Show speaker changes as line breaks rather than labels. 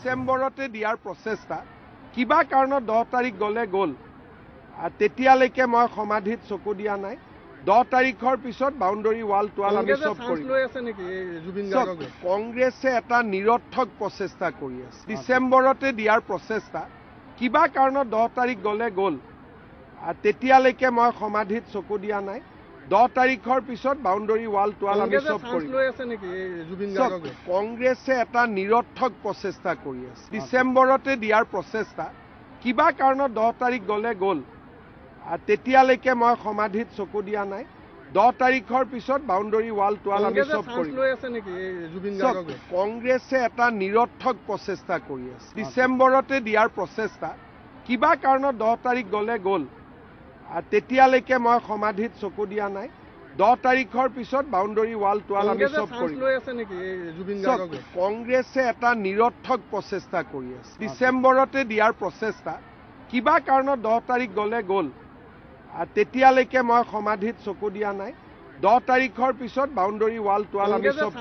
ডিসেম্বৰতে দিয়াৰ প্ৰচেষ্টা কিবা কাৰণত 10 তাৰিখ গ'ল তেতিয়ালৈকে মই সমাধিত চকু দিয়া নাই 10 তাৰিখৰ পিছত বাউণ্ডাৰী ৱাল টোৱাল আমি সব কৰিম কংগ্ৰেছে এটা নিৰৰ্থক প্ৰচেষ্টা কৰি আছে ডিসেম্বৰতে দিয়াৰ প্ৰচেষ্টা কিবা কাৰণত 10 তাৰিখ গ'ল তেতিয়ালৈকে মই সমাধিত চকু দিয়া নাই 10 তাৰিখৰ পিছত বাউণ্ডাৰী ৱাল টোৱাল আমি সব কৰিম কংগ্ৰেছে এটা নিৰৰ্থক প্ৰচেষ্টা কৰি আছে ডিসেম্বৰতে দিয়াৰ প্ৰচেষ্টা কিবা কাৰণত 10 তাৰিখ গ'ল তেতিয়ালৈকে মই সমাধিত চকু দিয়া নাই 10 তাৰিখৰ পিছত বাউণ্ডাৰী ৱাল টোৱাল আমি সব কৰিম কংগ্ৰেছে এটা নিৰৰ্থক প্ৰচেষ্টা কৰি আছে ডিসেম্বৰতে দিয়াৰ প্ৰচেষ্টা কিবা কাৰণত 10 তাৰিখ গ'ল তেতিয়ালৈকে মই সমাধিত চকু দিয়া নাই 10 তাৰিখৰ পিছত বাউণ্ডাৰী ৱাল টোৱাল আমি সব কৰিম কংগ্ৰেছে এটা নিৰৰ্থক প্ৰচেষ্টা কৰি আছে ডিসেম্বৰতে দিয়াৰ প্ৰচেষ্টা কিবা কাৰণত 10 তাৰিখ গ'ল তেতিয়ালৈকে মই সমাধিত চকু দিয়া নাই 10 তাৰিখৰ পিছত বাউণ্ডাৰী ৱাল টোৱাল আমি সব